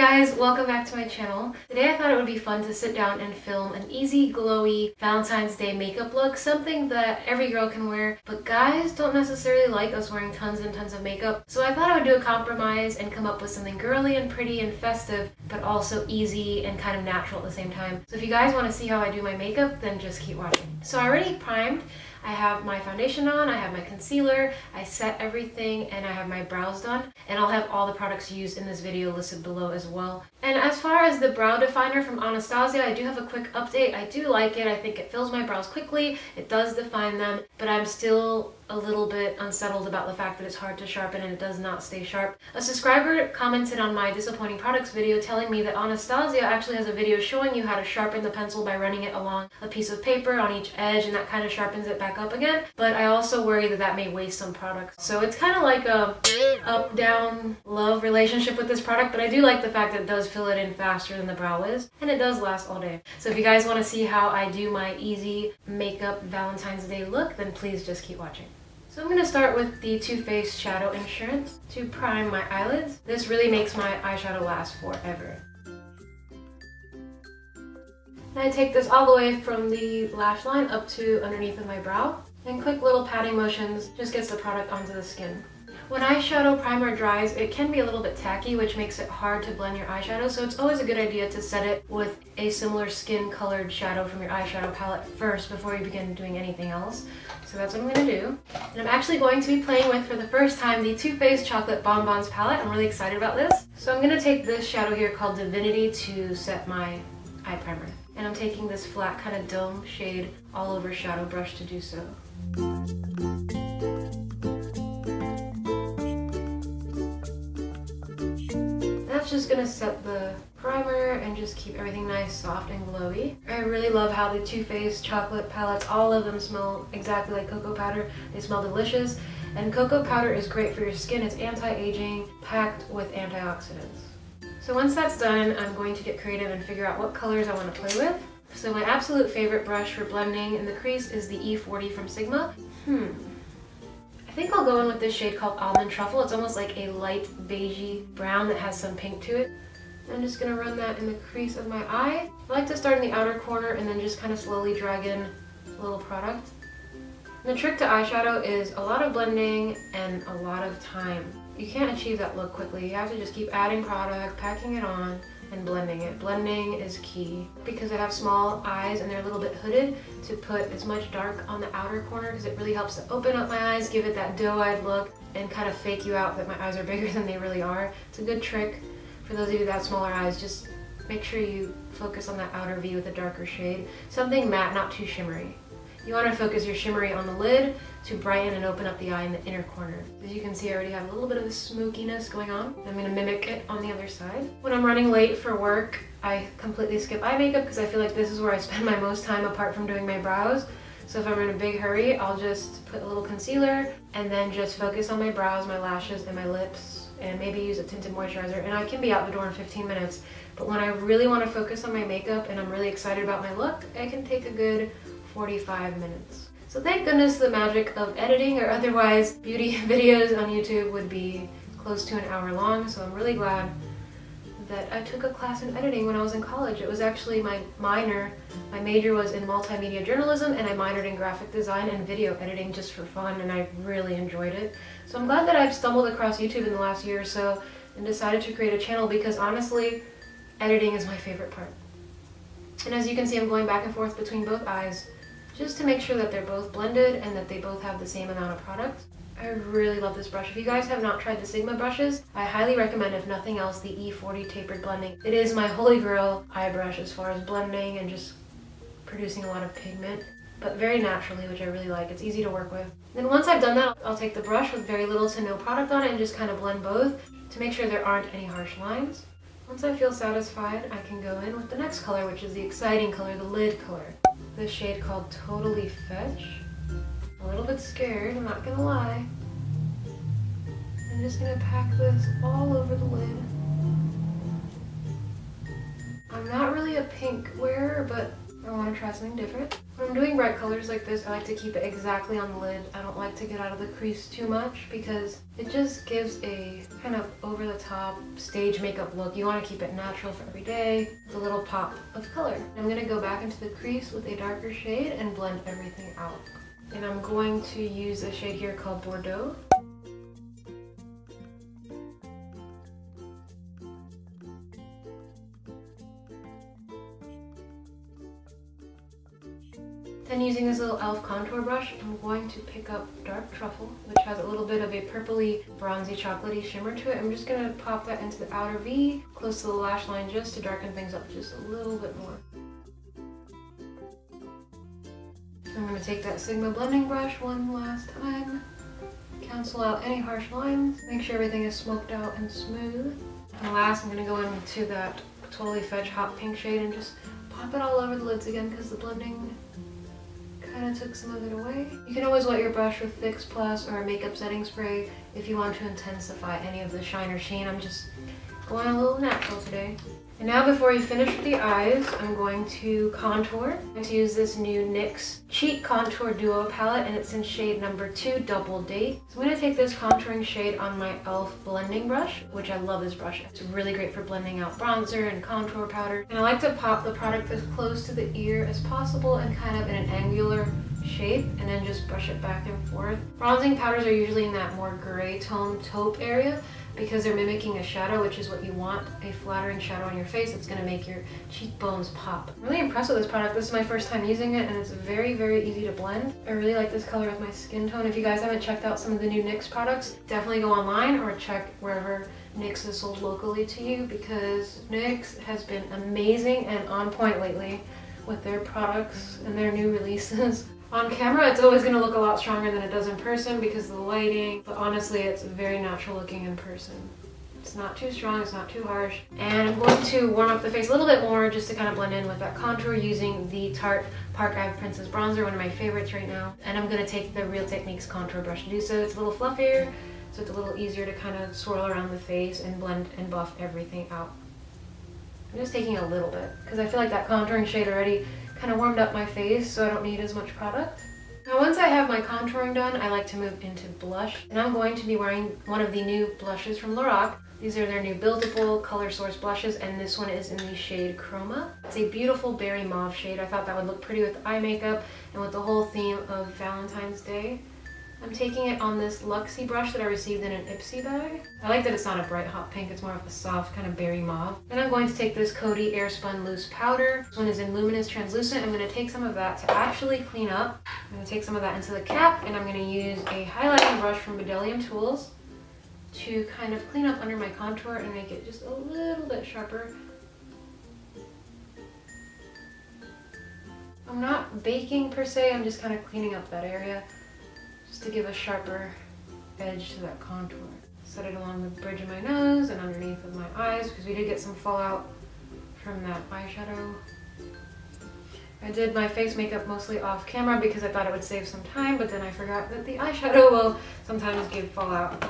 guys, welcome back to my channel. Today I thought it would be fun to sit down and film an easy, glowy Valentine's Day makeup look, something that every girl can wear, but guys don't necessarily like us wearing tons and tons of makeup. So I thought I would do a compromise and come up with something girly and pretty and festive, but also easy and kind of natural at the same time. So if you guys want to see how I do my makeup, then just keep watching. So I already primed. I have my foundation on, I have my concealer, I set everything, and I have my brows done. And I'll have all the products used in this video listed below as well. And as far as the brow definer from Anastasia, I do have a quick update. I do like it. I think it fills my brows quickly. It does define them, but I'm still a little bit unsettled about the fact that it's hard to sharpen and it does not stay sharp. A subscriber commented on my disappointing products video telling me that Anastasia actually has a video showing you how to sharpen the pencil by running it along a piece of paper on each edge, and that kind of sharpens it back up again. But I also worry that that may waste some products. So it's kind of like a up-down love relationship with this product, but I do like the fact that it does fill it in faster than the brow is, and it does last all day. So if you guys want to see how I do my easy makeup Valentine's Day look, then please just keep watching. So I'm going to start with the Too Faced Shadow Insurance to prime my eyelids. This really makes my eyeshadow last forever. And I take this all the way from the lash line up to underneath of my brow. And quick little patting motions just gets the product onto the skin. When eyeshadow primer dries, it can be a little bit tacky, which makes it hard to blend your eyeshadow, so it's always a good idea to set it with a similar skin-colored shadow from your eyeshadow palette first before you begin doing anything else. So that's what I'm going to do. And I'm actually going to be playing with, for the first time, the Too Faced Chocolate Bonbons palette. I'm really excited about this. So I'm going to take this shadow here called Divinity to set my eye primer. And I'm taking this flat kind of dome shade all over shadow brush to do so. That's just gonna set the primer and just keep everything nice, soft, and glowy. I really love how the Too Faced chocolate palettes, all of them smell exactly like cocoa powder. They smell delicious, and cocoa powder is great for your skin. It's anti-aging, packed with antioxidants. So once that's done, I'm going to get creative and figure out what colors I want to play with. So my absolute favorite brush for blending in the crease is the E40 from Sigma. I think I'll go in with this shade called Almond Truffle. It's almost like a light beigey brown that has some pink to it. I'm just going to run that in the crease of my eye. I like to start in the outer corner and then just kind of slowly drag in a little product. And the trick to eyeshadow is a lot of blending and a lot of time. You can't achieve that look quickly. You have to just keep adding product, packing it on, and blending it. Blending is key. Because I have small eyes and they're a little bit hooded, to put as much dark on the outer corner because it really helps to open up my eyes, give it that doe-eyed look, and kind of fake you out that my eyes are bigger than they really are. It's a good trick for those of you that have smaller eyes. Just make sure you focus on that outer V with a darker shade. Something matte, not too shimmery. You want to focus your shimmery on the lid to brighten and open up the eye in the inner corner. As you can see, I already have a little bit of a smokiness going on. I'm going to mimic it on the other side. When I'm running late for work, I completely skip eye makeup because I feel like this is where I spend my most time apart from doing my brows. So if I'm in a big hurry, I'll just put a little concealer and then just focus on my brows, my lashes, and my lips, and maybe use a tinted moisturizer. And I can be out the door in 15 minutes. But when I really want to focus on my makeup and I'm really excited about my look, I can take a good 45 minutes. So thank goodness the magic of editing, or otherwise beauty videos on YouTube would be close to an hour long. So I'm really glad that I took a class in editing when I was in college. It was actually my minor. My major was in multimedia journalism, and I minored in graphic design and video editing just for fun, and I really enjoyed it. So I'm glad that I've stumbled across YouTube in the last year or so and decided to create a channel, because honestly, editing is my favorite part. And as you can see, I'm going back and forth between both eyes just to make sure that they're both blended and that they both have the same amount of product. I really love this brush. If you guys have not tried the Sigma brushes, I highly recommend, if nothing else, the E40 tapered blending. It is my holy grail eye brush as far as blending and just producing a lot of pigment, but very naturally, which I really like. It's easy to work with. Then once I've done that, I'll take the brush with very little to no product on it and just kind of blend both to make sure there aren't any harsh lines. Once I feel satisfied, I can go in with the next color, which is the exciting color, the lid color. This shade called Totally Fetch. A little bit scared, I'm not gonna lie. I'm just gonna pack this all over the lid. I'm not really a pink wearer, but I want to try something different. When I'm doing bright colors like this, I like to keep it exactly on the lid. I don't like to get out of the crease too much because it just gives a kind of over over-the-top stage makeup look. You want to keep it natural for every day with a little pop of color. I'm going to go back into the crease with a darker shade and blend everything out. And I'm going to use a shade here called Bordeaux. Then using this little e.l.f. contour brush, I'm going to pick up Dark Truffle, which has a little bit of a purpley, bronzy, chocolatey shimmer to it. I'm just going to pop that into the outer V, close to the lash line, just to darken things up just a little bit more. I'm going to take that Sigma blending brush one last time, cancel out any harsh lines, make sure everything is smoked out and smooth. And last, I'm going to go into that Totally Fetch Hot Pink shade and just pop it all over the lids again because the blending kind of took some of it away. You can always wet your brush with Fix Plus or a makeup setting spray if you want to intensify any of the shine or sheen. I'm just going a little natural today. And now before you finish with the eyes, I'm going to contour. I'm going to use this new NYX Cheek Contour Duo palette, and it's in shade number 2, Double Date. So I'm going to take this contouring shade on my e.l.f. blending brush, which I love this brush. It's really great for blending out bronzer and contour powder. And I like to pop the product as close to the ear as possible and kind of in an angular shape, and then just brush it back and forth. Bronzing powders are usually in that more gray tone taupe area, because they're mimicking a shadow, which is what you want, a flattering shadow on your face that's going to make your cheekbones pop. I'm really impressed with this product. This is my first time using it, and it's very, very easy to blend. I really like this color with my skin tone. If you guys haven't checked out some of the new NYX products, definitely go online or check wherever NYX is sold locally to you, because NYX has been amazing and on point lately with their products and their new releases. On camera, it's always going to look a lot stronger than it does in person because of the lighting, but honestly, it's very natural looking in person. It's not too strong, it's not too harsh. And I'm going to warm up the face a little bit more just to kind of blend in with that contour using the Tarte Park Ave Princess Bronzer, one of my favorites right now. And I'm going to take the Real Techniques contour brush to do so. It's a little fluffier, so it's a little easier to kind of swirl around the face and blend and buff everything out. I'm just taking a little bit because I feel like that contouring shade already kind of warmed up my face, so I don't need as much product. Now once I have my contouring done, I like to move into blush, and I'm going to be wearing one of the new blushes from Lorac. These are their new buildable color source blushes, and this one is in the shade Chroma. It's a beautiful berry mauve shade. I thought that would look pretty with eye makeup and with the whole theme of Valentine's Day. I'm taking it on this Luxie brush that I received in an Ipsy bag. I like that it's not a bright hot pink, it's more of a soft kind of berry mauve. Then I'm going to take this Coty Airspun Loose Powder. This one is in Luminous Translucent. I'm going to take some of that to actually clean up. I'm going to take some of that into the cap, and I'm going to use a highlighting brush from Bdellium Tools to kind of clean up under my contour and make it just a little bit sharper. I'm not baking per se, I'm just kind of cleaning up that area, just to give a sharper edge to that contour. Set it along the bridge of my nose and underneath of my eyes because we did get some fallout from that eyeshadow. I did my face makeup mostly off camera because I thought it would save some time, but then I forgot that the eyeshadow will sometimes give fallout.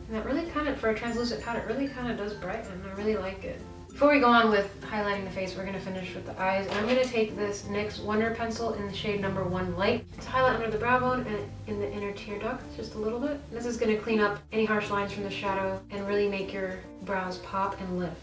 And that really kind of, for a translucent powder, it really kind of does brighten. I really like it. Before we go on with highlighting the face, we're going to finish with the eyes. And I'm going to take this NYX Wonder Pencil in the shade number 1 Light to highlight under the brow bone and in the inner tear duct just a little bit. This is going to clean up any harsh lines from the shadow and really make your brows pop and lift.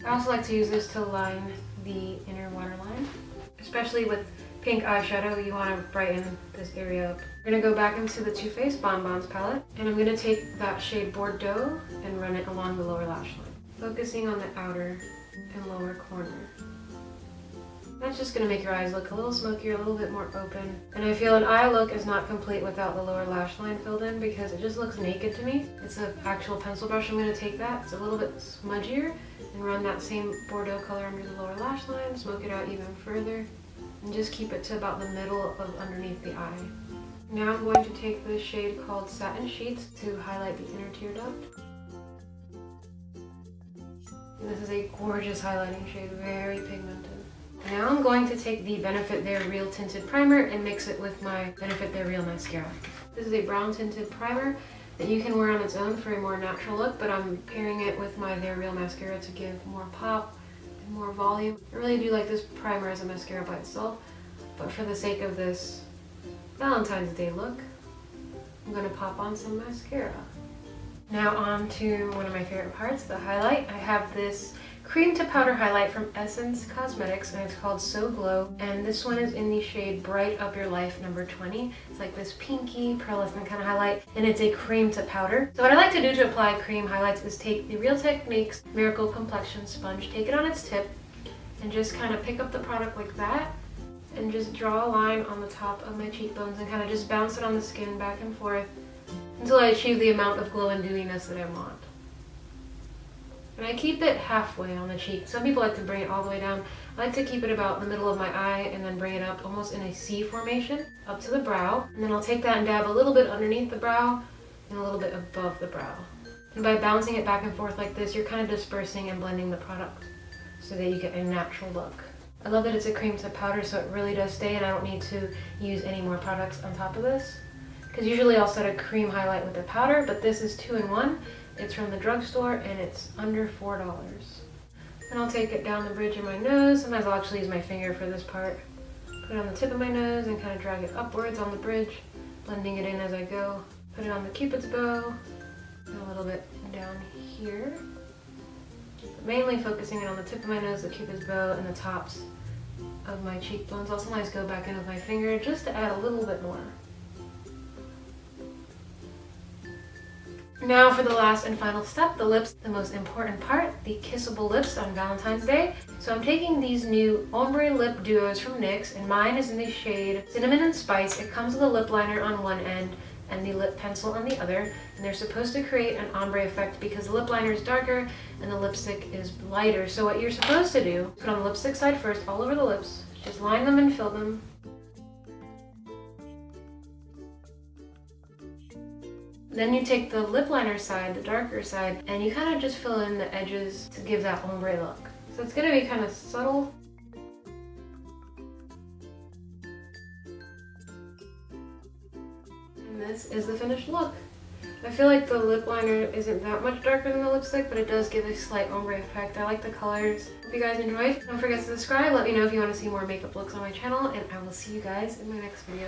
I also like to use this to line the inner waterline, especially with pink eyeshadow. You want to brighten this area up. We're going to go back into the Too Faced Bonbons palette, and I'm going to take that shade Bordeaux and run it along the lower lash line, focusing on the outer and lower corner. That's just going to make your eyes look a little smokier, a little bit more open. And I feel an eye look is not complete without the lower lash line filled in because it just looks naked to me. It's an actual pencil brush. I'm going to take that. It's a little bit smudgier and run that same Bordeaux color under the lower lash line, smoke it out even further, and just keep it to about the middle of underneath the eye. Now I'm going to take this shade called Satin Sheets to highlight the inner tear duct. And this is a gorgeous highlighting shade, very pigmented. Now I'm going to take the Benefit They're Real Tinted Primer and mix it with my Benefit They're Real Mascara. This is a brown tinted primer that you can wear on its own for a more natural look, but I'm pairing it with my They're Real Mascara to give more pop and more volume. I really do like this primer as a mascara by itself. But for the sake of this Valentine's Day look, I'm gonna pop on some mascara. Now on to one of my favorite parts, the highlight. I have this cream to powder highlight from Essence Cosmetics, and it's called So Glow, and this one is in the shade Bright Up Your Life number 20. It's like this pinky pearlescent kind of highlight, and it's a cream to powder. So what I like to do to apply cream highlights is take the Real Techniques Miracle Complexion Sponge, take it on its tip, and just kind of pick up the product like that, and just draw a line on the top of my cheekbones and kind of just bounce it on the skin back and forth until I achieve the amount of glow and dewiness that I want. And I keep it halfway on the cheek. Some people like to bring it all the way down. I like to keep it about the middle of my eye and then bring it up almost in a C formation up to the brow. And then I'll take that and dab a little bit underneath the brow and a little bit above the brow. And by bouncing it back and forth like this, you're kind of dispersing and blending the product so that you get a natural look. I love that it's a cream to powder, so it really does stay, and I don't need to use any more products on top of this. Because usually I'll set a cream highlight with a powder, but this is 2-in-1. It's from the drugstore and it's under $4. And I'll take it down the bridge of my nose. Sometimes I'll actually use my finger for this part. Put it on the tip of my nose and kind of drag it upwards on the bridge, blending it in as I go. Put it on the Cupid's bow and a little bit down here. But mainly focusing it on the tip of my nose, the Cupid's bow, and the tops of my cheekbones. I'll sometimes go back in with my finger just to add a little bit more. Now for the last and final step, the lips, the most important part, the kissable lips on Valentine's Day. So I'm taking these new ombre lip duos from NYX, and mine is in the shade Cinnamon and Spice. It comes with a lip liner on one end and the lip pencil on the other, and they're supposed to create an ombre effect because the lip liner is darker and the lipstick is lighter. So what you're supposed to do, put on the lipstick side first, all over the lips, just line them and fill them. Then you take the lip liner side, the darker side, and you kind of just fill in the edges to give that ombre look. So it's going to be kind of subtle. And this is the finished look. I feel like the lip liner isn't that much darker than the lipstick, but it does give a slight ombre effect. I like the colors. Hope you guys enjoyed. Don't forget to subscribe. Let me know if you want to see more makeup looks on my channel, and I will see you guys in my next video.